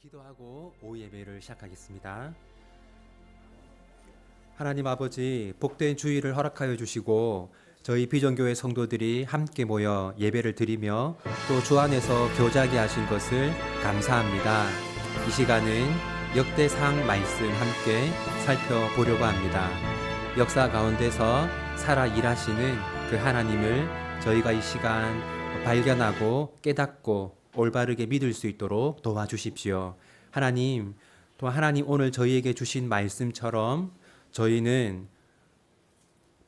기도하고 오후 예배를 시작하겠습니다. 하나님 아버지, 복된 주일을 허락하여 주시고 저희 비전교회 성도들이 함께 모여 예배를 드리며 또 주 안에서 교제하게 하신 것을 감사합니다. 이 시간은 역대상 말씀 함께 살펴보려고 합니다. 역사 가운데서 살아 일하시는 그 하나님을 저희가 이 시간 발견하고 깨닫고 올바르게 믿을 수 있도록 도와주십시오. 하나님, 또 하나님 오늘 저희에게 주신 말씀처럼 저희는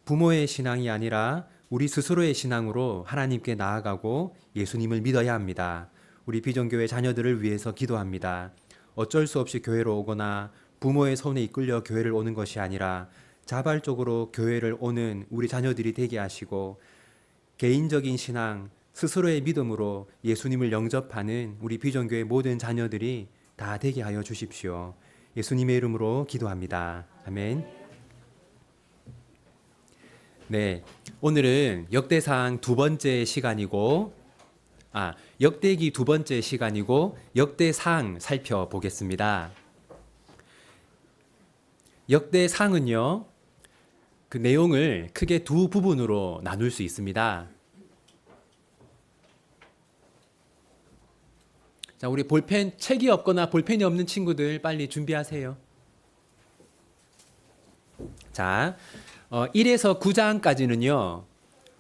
부모의 신앙이 아니라 우리 스스로의 신앙으로 하나님께 나아가고 예수님을 믿어야 합니다. 우리 비전교회 자녀들을 위해서 기도합니다. 어쩔 수 없이 교회로 오거나 부모의 손에 이끌려 교회를 오는 것이 아니라 자발적으로 교회를 오는 우리 자녀들이 되게 하시고 개인적인 신앙, 스스로의 믿음으로 예수님을 영접하는 우리 비전교회 모든 자녀들이 다 되게 하여 주십시오. 예수님의 이름으로 기도합니다. 아멘. 네, 오늘은 역대상 두 번째 시간이고 역대기 두 번째 시간이고 역대상 살펴보겠습니다. 역대상은요, 그 내용을 크게 두 부분으로 나눌 수 있습니다. 자, 우리 볼펜, 책이 없거나 볼펜이 없는 친구들 빨리 준비하세요. 자, 1에서 9장까지는요,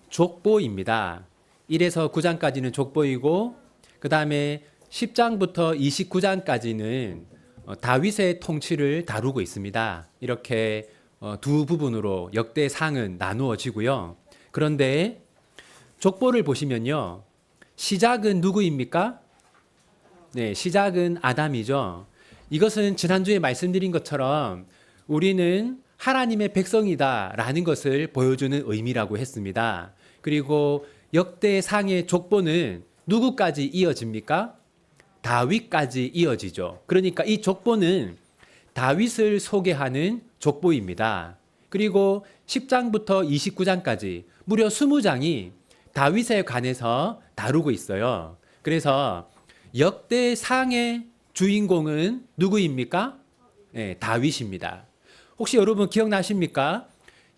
족보입니다. 1에서 9장까지는 족보이고, 그 다음에 10장부터 29장까지는 다윗의 통치를 다루고 있습니다. 이렇게 두 부분으로 역대상은 나누어지고요. 그런데 족보를 보시면요, 시작은 누구입니까? 네, 시작은 아담이죠. 이것은 지난주에 말씀드린 것처럼 우리는 하나님의 백성이다라는 것을 보여주는 의미라고 했습니다. 그리고 역대상의 족보는 누구까지 이어집니까? 다윗까지 이어지죠. 그러니까 이 족보는 다윗을 소개하는 족보입니다. 그리고 10장부터 29장까지 무려 20장이 다윗에 관해서 다루고 있어요. 그래서 역대상의 주인공은 누구입니까? 네, 다윗입니다. 혹시 여러분 기억나십니까?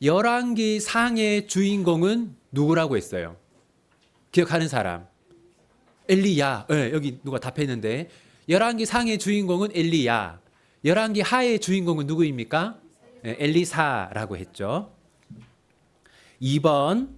열왕기 상의 주인공은 누구라고 했어요? 기억하는 사람? 엘리야. 네, 여기 누가 답했는데 열왕기 상의 주인공은 엘리야. 열왕기 하의 주인공은 누구입니까? 네, 엘리사라고 했죠. 2번,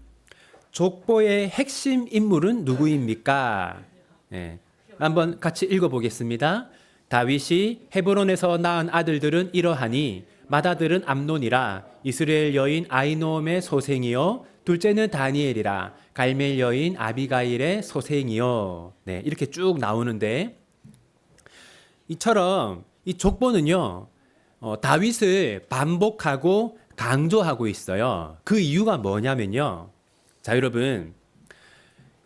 족보의 핵심 인물은 누구입니까? 네. 한번 같이 읽어보겠습니다. 다윗이 헤브론에서 낳은 아들들은 이러하니 맏아들은 암논이라 이스라엘 여인 아히노암의 소생이요 둘째는 다니엘이라 갈멜 여인 아비가일의 소생이요. 네, 이렇게 쭉 나오는데 이처럼 이 족보는요, 다윗을 반복하고 강조하고 있어요. 그 이유가 뭐냐면요, 자 여러분,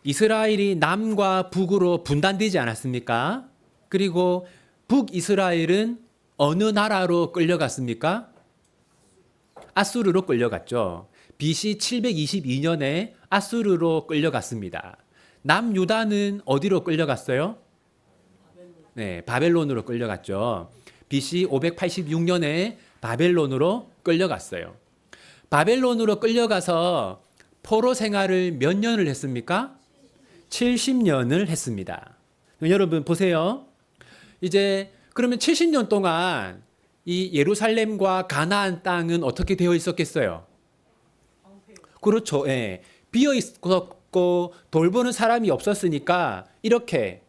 이스라엘이 남과 북으로 분단되지 않았습니까? 그리고 북이스라엘은 어느 나라로 끌려갔습니까? 아수르로 끌려갔죠. BC 722년에 아수르로 끌려갔습니다. 남유다는 어디로 끌려갔어요? 네, 바벨론으로 끌려갔죠. BC 586년에 바벨론으로 끌려갔어요. 바벨론으로 끌려가서 포로 생활을 몇 년을 했습니까? 70년을 했습니다. 여러분 보세요. 이제 그러면 70년 동안 이 예루살렘과 가나안 땅은 어떻게 되어 있었겠어요? 그렇죠. 예. 비어 있었고 돌보는 사람이 없었으니까 이렇게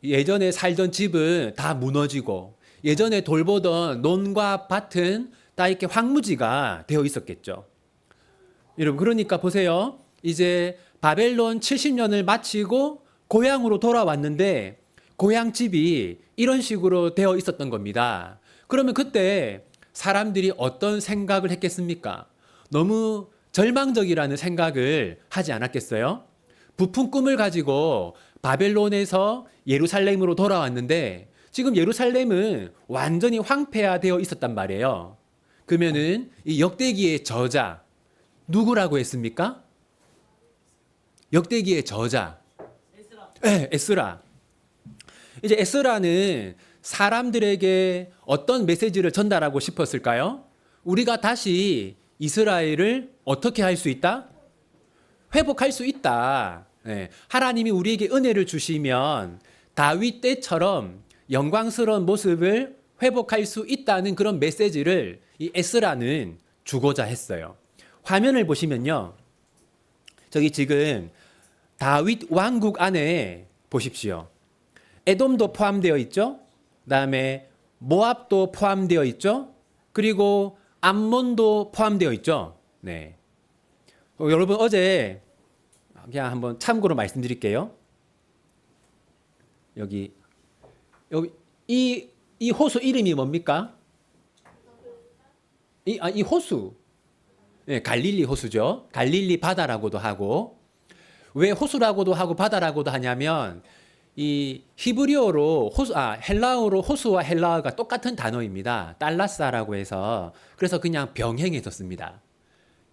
예전에 살던 집은 다 무너지고 예전에 돌보던 논과 밭은 다 이렇게 황무지가 되어 있었겠죠. 여러분 그러니까 보세요. 이제 바벨론 70년을 마치고 고향으로 돌아왔는데 고향집이 이런 식으로 되어 있었던 겁니다. 그러면 그때 사람들이 어떤 생각을 했겠습니까? 너무 절망적이라는 생각을 하지 않았겠어요? 부푼 꿈을 가지고 바벨론에서 예루살렘으로 돌아왔는데 지금 예루살렘은 완전히 황폐화되어 있었단 말이에요. 그러면은 이 역대기의 저자 누구라고 했습니까? 역대기의 저자. 네, 에스라. 이제 에스라는 사람들에게 어떤 메시지를 전달하고 싶었을까요? 우리가 다시 이스라엘을 어떻게 할 수 있다? 회복할 수 있다. 네. 하나님이 우리에게 은혜를 주시면 다윗 때처럼 영광스러운 모습을 회복할 수 있다는 그런 메시지를 이 에스라는 주고자 했어요. 화면을 보시면요. 저기 지금 다윗 왕국 안에 보십시오. 에돔도 포함되어 있죠. 그다음에 모압도 포함되어 있죠. 그리고 암몬도 포함되어 있죠. 네. 여러분 어제 그냥 한번 참고로 말씀드릴게요. 여기 이 호수 이름이 뭡니까? 이 호수. 네, 갈릴리 호수죠. 갈릴리 바다라고도 하고. 왜 호수라고도 하고 바다라고도 하냐면 이 히브리어로 헬라어로 호수와 헬라어가 똑같은 단어입니다. 달라사라고 해서 그래서 그냥 병행해서 씁니다.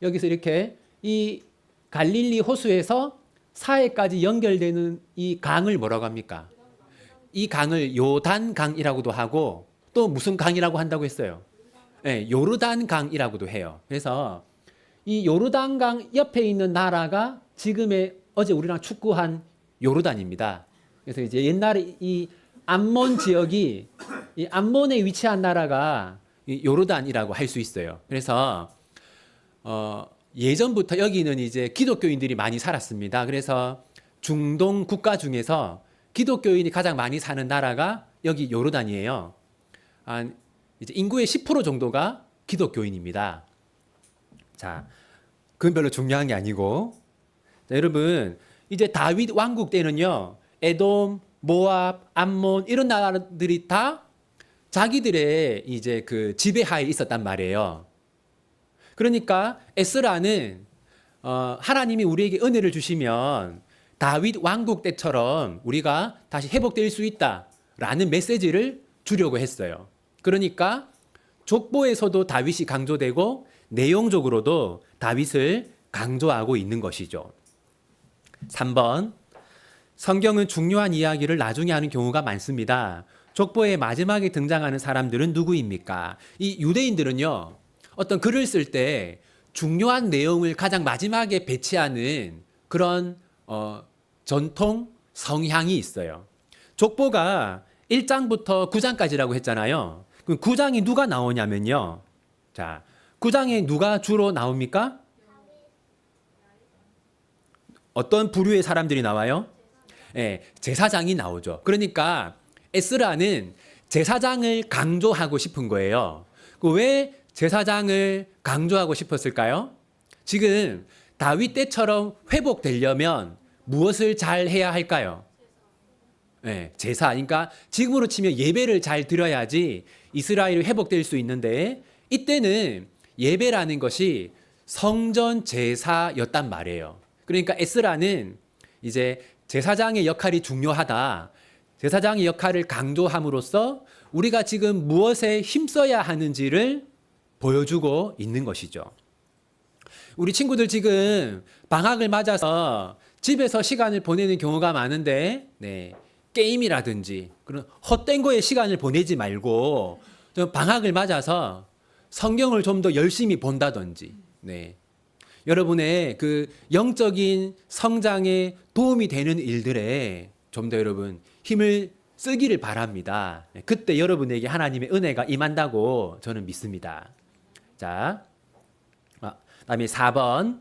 여기서 이렇게 이 갈릴리 호수에서 사해까지 연결되는 이 강을 뭐라고 합니까? 이 강을 요단강이라고도 하고 또 무슨 강이라고 한다고 했어요? 네, 요르단강이라고도 해요. 그래서 이 요르단강 옆에 있는 나라가 지금의 어제 우리랑 축구한 요르단입니다. 그래서 이제 옛날에 이 암몬 지역이 이 암몬에 위치한 나라가 이 요르단이라고 할 수 있어요. 그래서 예전부터 여기는 이제 기독교인들이 많이 살았습니다. 그래서 중동 국가 중에서 기독교인이 가장 많이 사는 나라가 여기 요르단이에요. 이제 인구의 10% 정도가 기독교인입니다. 자, 그건 별로 중요한 게 아니고, 자, 여러분 이제 다윗 왕국 때는요, 에돔, 모압, 암몬 이런 나라들이 다 자기들의 이제 그 지배하에 있었단 말이에요. 그러니까 에스라는 하나님이 우리에게 은혜를 주시면 다윗 왕국 때처럼 우리가 다시 회복될 수 있다라는 메시지를 주려고 했어요. 그러니까 족보에서도 다윗이 강조되고 내용적으로도 다윗을 강조하고 있는 것이죠. 3번. 성경은 중요한 이야기를 나중에 하는 경우가 많습니다. 족보의 마지막에 등장하는 사람들은 누구입니까? 이 유대인들은요, 어떤 글을 쓸 때 중요한 내용을 가장 마지막에 배치하는 그런 전통 성향이 있어요. 족보가 1장부터 9장까지라고 했잖아요. 그럼 9장이 누가 나오냐면요. 자, 9장에 누가 주로 나옵니까? 어떤 부류의 사람들이 나와요? 네, 제사장이 나오죠. 그러니까 에스라는 제사장을 강조하고 싶은 거예요. 왜 제사장을 강조하고 싶었을까요? 지금 다윗 때처럼 회복되려면 무엇을 잘 해야 할까요? 네, 제사. 그러니까 지금으로 치면 예배를 잘 드려야지 이스라엘이 회복될 수 있는데 이때는 예배라는 것이 성전 제사였단 말이에요. 그러니까 에스라는 이제 제사장의 역할이 중요하다. 제사장의 역할을 강조함으로써 우리가 지금 무엇에 힘써야 하는지를 보여주고 있는 것이죠. 우리 친구들 지금 방학을 맞아서 집에서 시간을 보내는 경우가 많은데, 네, 게임이라든지 그런 헛된 거에 시간을 보내지 말고 좀 방학을 맞아서 성경을 좀 더 열심히 본다든지, 네, 여러분의 그 영적인 성장에 도움이 되는 일들에 좀 더 여러분 힘을 쓰기를 바랍니다. 그때 여러분에게 하나님의 은혜가 임한다고 저는 믿습니다. 자, 다음에 4번.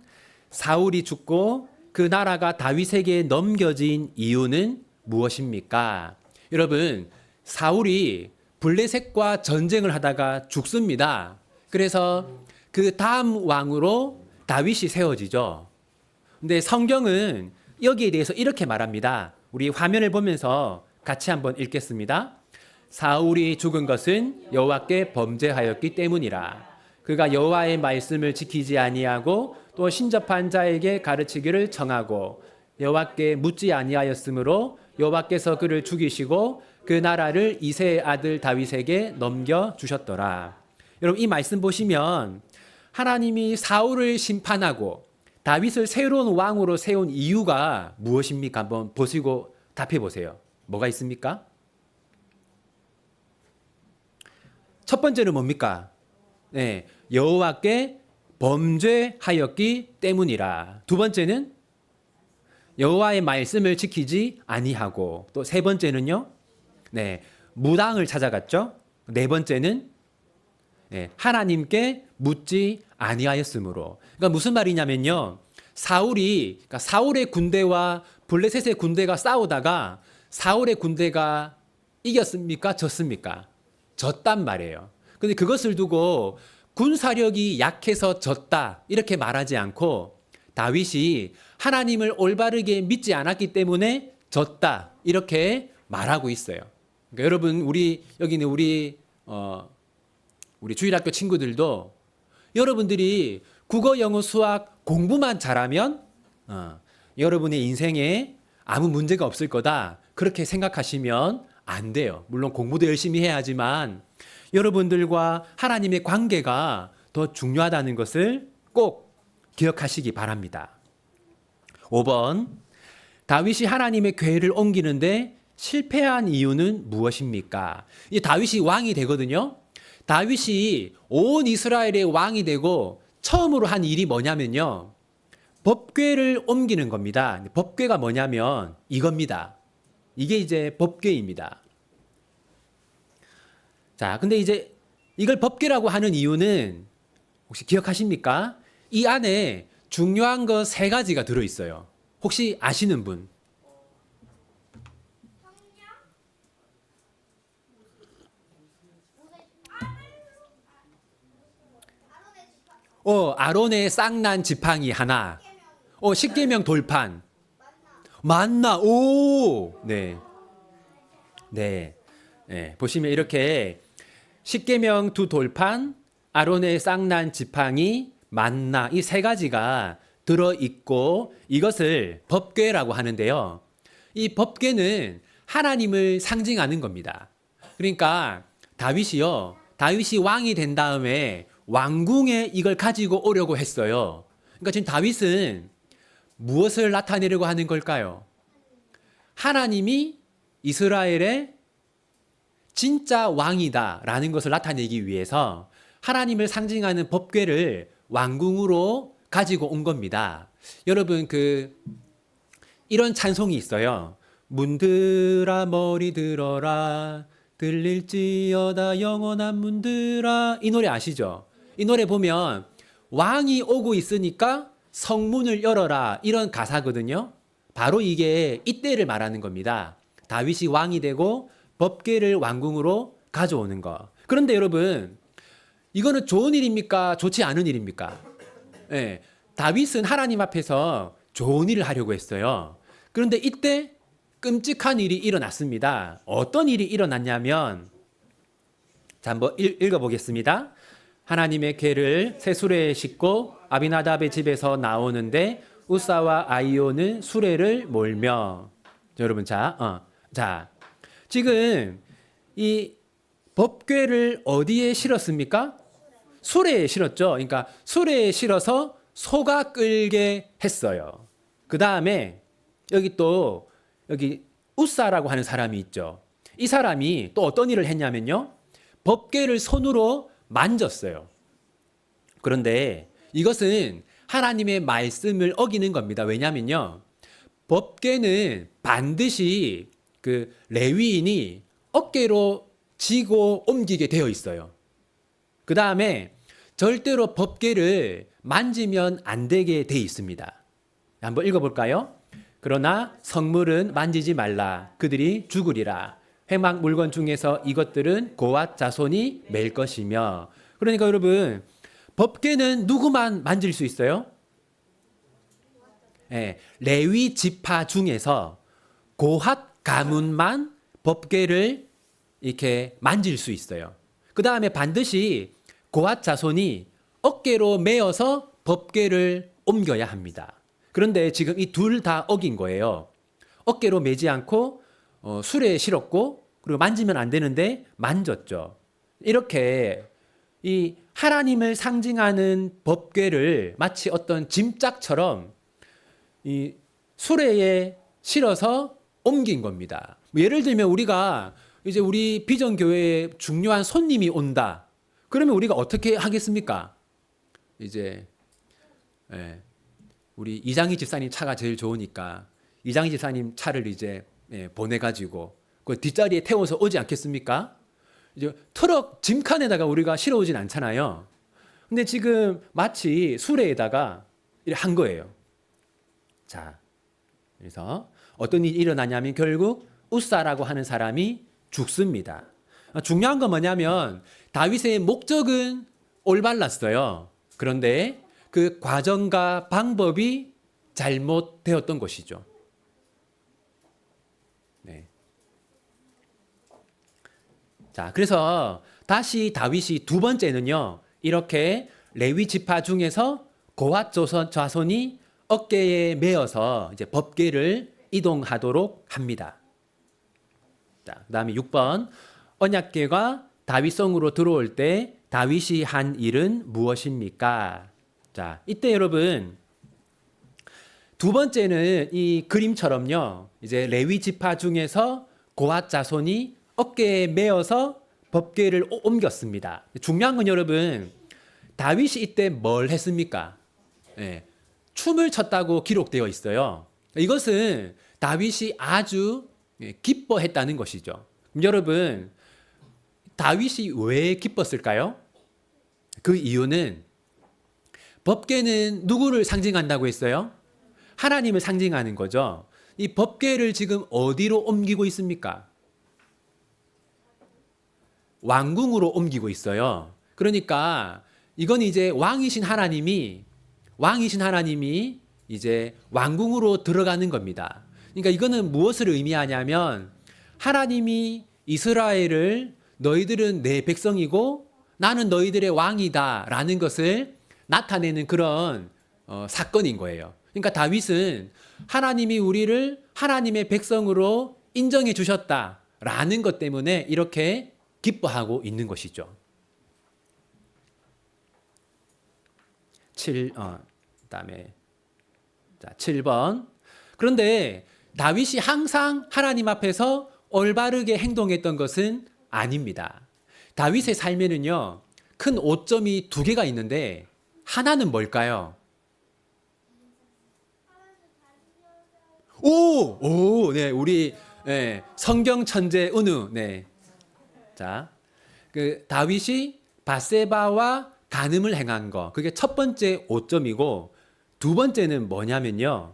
사울이 죽고 그 나라가 다윗에게 넘겨진 이유는 무엇입니까? 여러분, 사울이 블레셋과 전쟁을 하다가 죽습니다. 그래서 그 다음 왕으로 다윗이 세워지죠. 근데 성경은 여기에 대해서 이렇게 말합니다. 우리 화면을 보면서 같이 한번 읽겠습니다. 사울이 죽은 것은 여호와께 범죄하였기 때문이라. 그가 여호와의 말씀을 지키지 아니하고 또 신접한 자에게 가르치기를 청하고 여호와께 묻지 아니하였으므로 여호와께서 그를 죽이시고 그 나라를 이새의 아들 다윗에게 넘겨 주셨더라. 여러분 이 말씀 보시면 하나님이 사울을 심판하고 다윗을 새로운 왕으로 세운 이유가 무엇입니까? 한번 보시고 답해 보세요. 뭐가 있습니까? 첫 번째는 뭡니까? 네, 여호와께 범죄하였기 때문이라. 두 번째는 여호와의 말씀을 지키지 아니하고, 또 세 번째는요, 네, 무당을 찾아갔죠. 네 번째는 하나님께 묻지 아니하였으므로. 그러니까 무슨 말이냐면요, 그러니까 사울의 군대와 블레셋의 군대가 싸우다가 사울의 군대가 이겼습니까? 졌습니까? 졌단 말이에요. 근데 그것을 두고 군사력이 약해서 졌다 이렇게 말하지 않고, 다윗이 하나님을 올바르게 믿지 않았기 때문에 졌다 이렇게 말하고 있어요. 그러니까 여러분, 여기는 우리 주일학교 친구들도 여러분들이 국어, 영어, 수학 공부만 잘하면 여러분의 인생에 아무 문제가 없을 거다 그렇게 생각하시면 안 돼요. 물론 공부도 열심히 해야 하지만 여러분들과 하나님의 관계가 더 중요하다는 것을 꼭 기억하시기 바랍니다. 5번, 다윗이 하나님의 궤를 옮기는데 실패한 이유는 무엇입니까? 이 다윗이 왕이 되거든요. 다윗이 온 이스라엘의 왕이 되고 처음으로 한 일이 뭐냐면요, 법궤를 옮기는 겁니다. 법궤가 뭐냐면 이겁니다. 이게 이제 법궤입니다. 자, 근데 이제 이걸 법궤라고 하는 이유는 혹시 기억하십니까? 이 안에 중요한 거 세 가지가 들어있어요. 혹시 아시는 분? 아론의 쌍난 지팡이 하나. 십계명 돌판. 만나. 오! 네. 네. 네. 보시면 이렇게 십계명 두 돌판, 아론의 쌍난 지팡이, 만나, 이 세 가지가 들어있고 이것을 법궤라고 하는데요. 이 법궤는 하나님을 상징하는 겁니다. 그러니까 다윗이 왕이 된 다음에 왕궁에 이걸 가지고 오려고 했어요. 그러니까 지금 다윗은 무엇을 나타내려고 하는 걸까요? 하나님이 이스라엘의 진짜 왕이다라는 것을 나타내기 위해서 하나님을 상징하는 법궤를 왕궁으로 가지고 온 겁니다. 여러분, 이런 찬송이 있어요. 문들아 머리 들어라, 들릴지어다 영원한 문들아. 이 노래 아시죠? 이 노래 보면 왕이 오고 있으니까 성문을 열어라, 이런 가사거든요. 바로 이게 이때를 말하는 겁니다. 다윗이 왕이 되고 법궤를 왕궁으로 가져오는 거. 그런데 여러분, 이거는 좋은 일입니까? 좋지 않은 일입니까? 네, 다윗은 하나님 앞에서 좋은 일을 하려고 했어요. 그런데 이때 끔찍한 일이 일어났습니다. 어떤 일이 일어났냐면, 자, 한번 읽어보겠습니다. 하나님의 궤를 새 수레에 싣고 아비나답의 집에서 나오는데 우사와 아이오는 수레를 몰며. 여러분, 자, 지금 이 법궤를 어디에 실었습니까? 수레에 실었죠. 그러니까 수레에 실어서 소가 끌게 했어요. 그 다음에 여기 우사라고 하는 사람이 있죠. 이 사람이 또 어떤 일을 했냐면요, 법궤를 손으로 만졌어요. 그런데 이것은 하나님의 말씀을 어기는 겁니다. 왜냐면요, 법궤는 반드시 레위인이 어깨로 지고 옮기게 되어 있어요. 그 다음에 절대로 법궤를 만지면 안 되게 돼 있습니다. 한번 읽어볼까요? 그러나 성물은 만지지 말라. 그들이 죽으리라. 회막 물건 중에서 이것들은 고앗 자손이 맬 것이며. 그러니까 여러분, 법궤는 누구만 만질 수 있어요? 네, 레위 지파 중에서 고앗 가문만 법궤를 이렇게 만질 수 있어요. 그 다음에 반드시 고앗 자손이 어깨로 메어서 법궤를 옮겨야 합니다. 그런데 지금 이 둘 다 어긴 거예요. 어깨로 메지 않고 수레에 실었고, 그리고 만지면 안 되는데 만졌죠. 이렇게 이 하나님을 상징하는 법궤를 마치 어떤 짐짝처럼 이 수레에 실어서 옮긴 겁니다. 예를 들면 우리가 이제 우리 비전교회에 중요한 손님이 온다. 그러면 우리가 어떻게 하겠습니까? 이제 우리 이장희 집사님 차가 제일 좋으니까 이장희 집사님 차를 이제 보내가지고 그 뒷자리에 태워서 오지 않겠습니까? 이제 트럭 짐칸에다가 우리가 실어오진 않잖아요. 근데 지금 마치 수레에다가 한 거예요. 자, 그래서 어떤 일이 일어나냐면 결국 우사라고 하는 사람이 죽습니다. 중요한 건 뭐냐면 다윗의 목적은 올바랐어요. 그런데 그 과정과 방법이 잘못되었던 것이죠. 네. 자, 그래서 다시 다윗이 두 번째는요, 이렇게 레위 지파 중에서 고핫 자손이 어깨에 메어서 이제 법궤를 이동하도록 합니다. 자, 그다음에 6번 언약궤가 다윗성으로 들어올 때 다윗이 한 일은 무엇입니까? 자, 이때 여러분 두 번째는 이 그림처럼요, 이제 레위 지파 중에서 고핫 자손이 어깨에 메어서 법궤를 옮겼습니다. 중요한 건 여러분, 다윗이 이때 뭘 했습니까? 춤을 췄다고 기록되어 있어요. 이것은 다윗이 아주 기뻐했다는 것이죠. 여러분, 다윗이 왜 기뻤을까요? 그 이유는 법궤는 누구를 상징한다고 했어요? 하나님을 상징하는 거죠. 이 법궤를 지금 어디로 옮기고 있습니까? 왕궁으로 옮기고 있어요. 그러니까 이건 이제 왕이신 하나님이 이제 왕궁으로 들어가는 겁니다. 그러니까 이거는 무엇을 의미하냐면 하나님이 이스라엘을 너희들은 내 백성이고 나는 너희들의 왕이다라는 것을 나타내는 그런 사건인 거예요. 그러니까 다윗은 하나님이 우리를 하나님의 백성으로 인정해 주셨다라는 것 때문에 이렇게 기뻐하고 있는 것이죠. 그다음에 7번. 그런데 다윗이 항상 하나님 앞에서 올바르게 행동했던 것은 아닙니다. 다윗의 삶에는요, 큰 오점이 두 개가 있는데 하나는 뭘까요? 네, 우리 성경 천재 은우. 네. 자, 그 다윗이 바세바와 간음을 행한 거, 그게 첫 번째 오점이고, 두 번째는 뭐냐면요.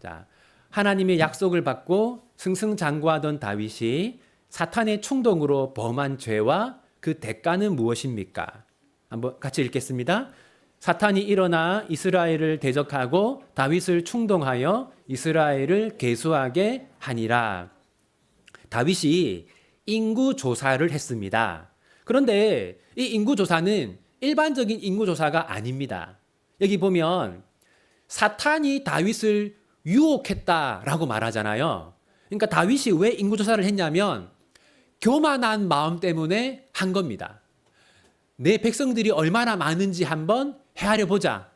자, 하나님의 약속을 받고 승승장구하던 다윗이 사탄의 충동으로 범한 죄와 그 대가는 무엇입니까? 한번 같이 읽겠습니다. 사탄이 일어나 이스라엘을 대적하고 다윗을 충동하여 이스라엘을 계수하게 하니라. 다윗이 인구조사를 했습니다. 그런데 이 인구조사는 일반적인 인구조사가 아닙니다. 여기 보면 사탄이 다윗을 유혹했다라고 말하잖아요. 그러니까 다윗이 왜 인구조사를 했냐면 교만한 마음 때문에 한 겁니다. 내 백성들이 얼마나 많은지 한번 헤아려 보자.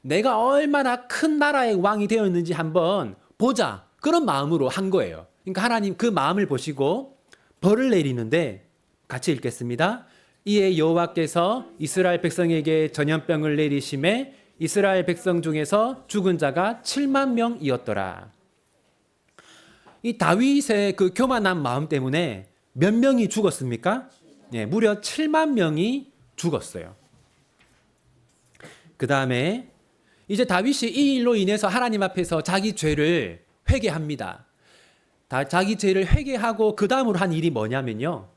내가 얼마나 큰 나라의 왕이 되었는지 한번 보자. 그런 마음으로 한 거예요. 그러니까 하나님 그 마음을 보시고 벌을 내리는데 같이 읽겠습니다. 이에 여호와께서 이스라엘 백성에게 전염병을 내리심에 이스라엘 백성 중에서 죽은 자가 7만 명이었더라. 이 다윗의 그 교만한 마음 때문에 몇 명이 죽었습니까? 무려 7만 명이 죽었어요. 그 다음에 이제 다윗이 이 일로 인해서 하나님 앞에서 자기 죄를 회개합니다. 자기 죄를 회개하고 그 다음으로 한 일이 뭐냐면요.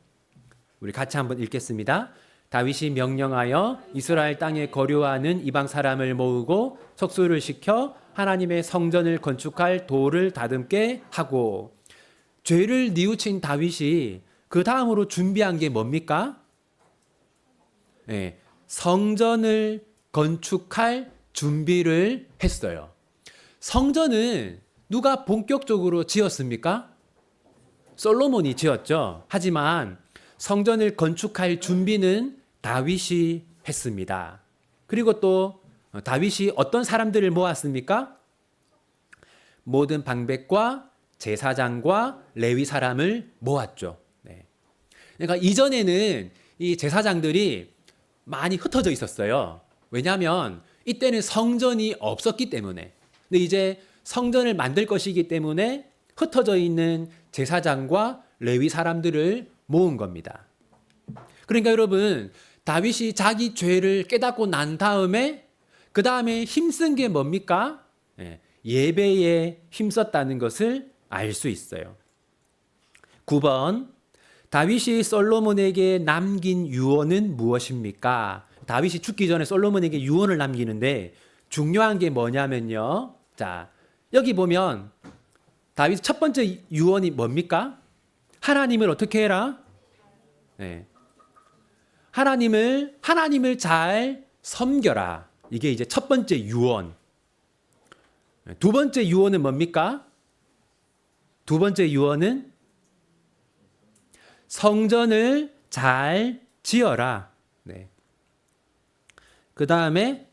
우리 같이 한번 읽겠습니다. 다윗이 명령하여 이스라엘 땅에 거류하는 이방 사람을 모으고 석수를 시켜 하나님의 성전을 건축할 돌을 다듬게 하고, 죄를 뉘우친 다윗이 그 다음으로 준비한 게 뭡니까? 성전을 건축할 준비를 했어요. 성전은 누가 본격적으로 지었습니까? 솔로몬이 지었죠. 하지만 성전을 건축할 준비는 다윗이 했습니다. 그리고 또 다윗이 어떤 사람들을 모았습니까? 모든 방백과 제사장과 레위 사람을 모았죠. 그러니까 이전에는 이 제사장들이 많이 흩어져 있었어요. 왜냐하면 이때는 성전이 없었기 때문에. 근데 이제 성전을 만들 것이기 때문에 흩어져 있는 제사장과 레위 사람들을 모은 겁니다. 그러니까 여러분, 다윗이 자기 죄를 깨닫고 난 다음에 그 다음에 힘쓴 게 뭡니까? 예배에 힘썼다는 것을 알 수 있어요. 9번, 다윗이 솔로몬에게 남긴 유언은 무엇입니까? 다윗이 죽기 전에 솔로몬에게 유언을 남기는데 중요한 게 뭐냐면요. 자, 여기 보면 다윗 첫 번째 유언이 뭡니까? 하나님을 어떻게 해라? 네. 하나님을 잘 섬겨라. 이게 이제 첫 번째 유언. 두 번째 유언은 뭡니까? 두 번째 유언은 성전을 잘 지어라. 네. 그 다음에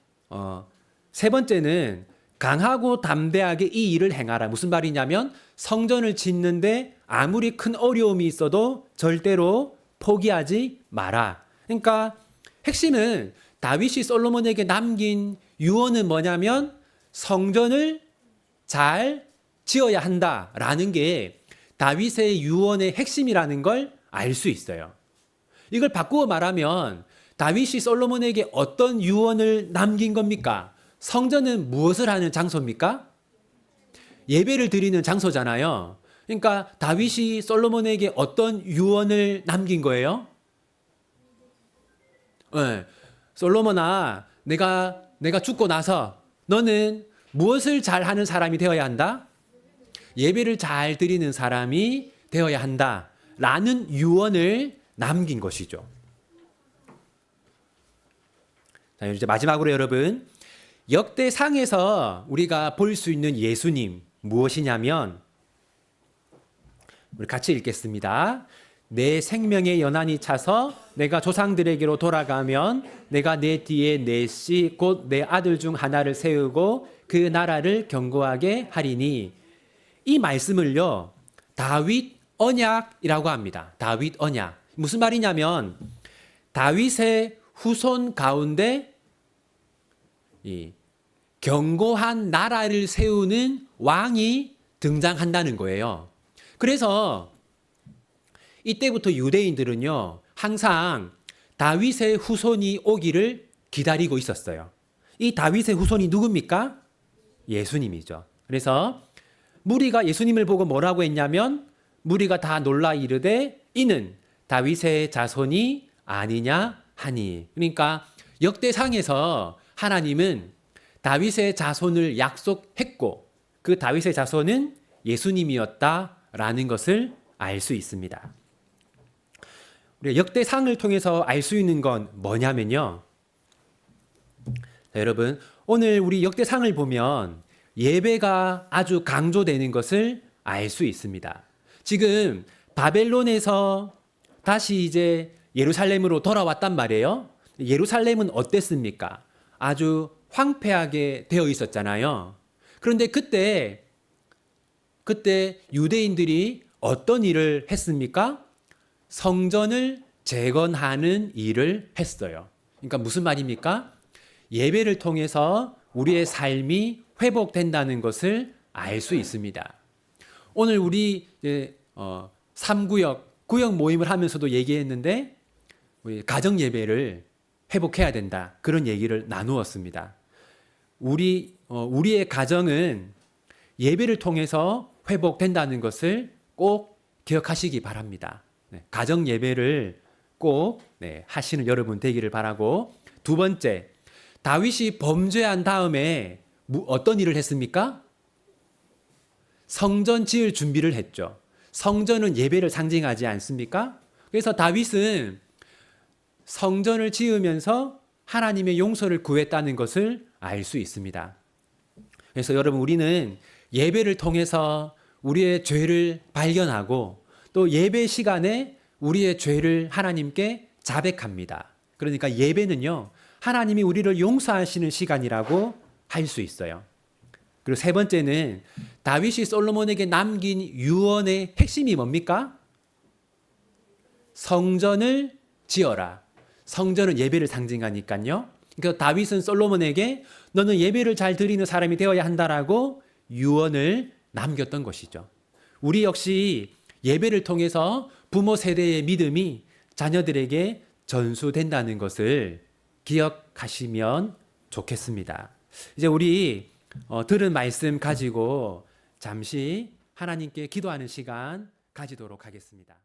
세 번째는 강하고 담대하게 이 일을 행하라. 무슨 말이냐면 성전을 짓는데 아무리 큰 어려움이 있어도 절대로 포기하지 마라. 그러니까 핵심은 다윗이 솔로몬에게 남긴 유언은 뭐냐면 성전을 잘 지어야 한다라는 게 다윗의 유언의 핵심이라는 걸 알 수 있어요. 이걸 바꾸어 말하면 다윗이 솔로몬에게 어떤 유언을 남긴 겁니까? 성전은 무엇을 하는 장소입니까? 예배를 드리는 장소잖아요. 그러니까 다윗이 솔로몬에게 어떤 유언을 남긴 거예요? 네. 솔로몬아, 내가 죽고 나서 너는 무엇을 잘 하는 사람이 되어야 한다? 예배를 잘 드리는 사람이 되어야 한다. 라는 유언을 남긴 것이죠. 자, 이제 마지막으로 여러분, 역대상에서 우리가 볼 수 있는 예수님 무엇이냐면, 우리 같이 읽겠습니다. 내 생명의 연한이 차서 내가 조상들에게로 돌아가면 내가 내 뒤에 내 씨 곧 내 아들 중 하나를 세우고 그 나라를 견고하게 하리니. 이 말씀을요, 다윗 언약이라고 합니다. 다윗 언약. 무슨 말이냐면 다윗의 후손 가운데 이 견고한 나라를 세우는 왕이 등장한다는 거예요. 그래서 이때부터 유대인들은요, 항상 다윗의 후손이 오기를 기다리고 있었어요. 이 다윗의 후손이 누굽니까? 예수님이죠. 그래서 무리가 예수님을 보고 뭐라고 했냐면, 무리가 다 놀라 이르되 이는 다윗의 자손이 아니냐 하니. 그러니까 역대상에서 하나님은 다윗의 자손을 약속했고 그 다윗의 자손은 예수님이었다라는 것을 알 수 있습니다. 우리 역대상을 통해서 알 수 있는 건 뭐냐면요. 자, 여러분, 오늘 우리 역대상을 보면 예배가 아주 강조되는 것을 알 수 있습니다. 지금 바벨론에서 다시 이제 예루살렘으로 돌아왔단 말이에요. 예루살렘은 어땠습니까? 아주 황폐하게 되어 있었잖아요. 그런데 그때 유대인들이 어떤 일을 했습니까? 성전을 재건하는 일을 했어요. 그러니까 무슨 말입니까? 예배를 통해서 우리의 삶이 회복된다는 것을 알 수 있습니다. 오늘 우리 3구역, 구역 모임을 하면서도 얘기했는데 우리 가정 예배를 회복해야 된다. 그런 얘기를 나누었습니다. 우리의 가정은 예배를 통해서 회복된다는 것을 꼭 기억하시기 바랍니다. 가정 예배를 꼭 하시는 여러분 되기를 바라고, 두 번째, 다윗이 범죄한 다음에 어떤 일을 했습니까? 성전 지을 준비를 했죠. 성전은 예배를 상징하지 않습니까? 그래서 다윗은 성전을 지으면서 하나님의 용서를 구했다는 것을 알 수 있습니다. 그래서 여러분, 우리는 예배를 통해서 우리의 죄를 발견하고 또 예배 시간에 우리의 죄를 하나님께 자백합니다. 그러니까 예배는요, 하나님이 우리를 용서하시는 시간이라고 할 수 있어요. 그리고 세 번째는 다윗이 솔로몬에게 남긴 유언의 핵심이 뭡니까? 성전을 지어라. 성전은 예배를 상징하니까요. 그러니까 다윗은 솔로몬에게 너는 예배를 잘 드리는 사람이 되어야 한다라고 유언을 남겼던 것이죠. 우리 역시 예배를 통해서 부모 세대의 믿음이 자녀들에게 전수된다는 것을 기억하시면 좋겠습니다. 이제 우리 들은 말씀 가지고 잠시 하나님께 기도하는 시간 가지도록 하겠습니다.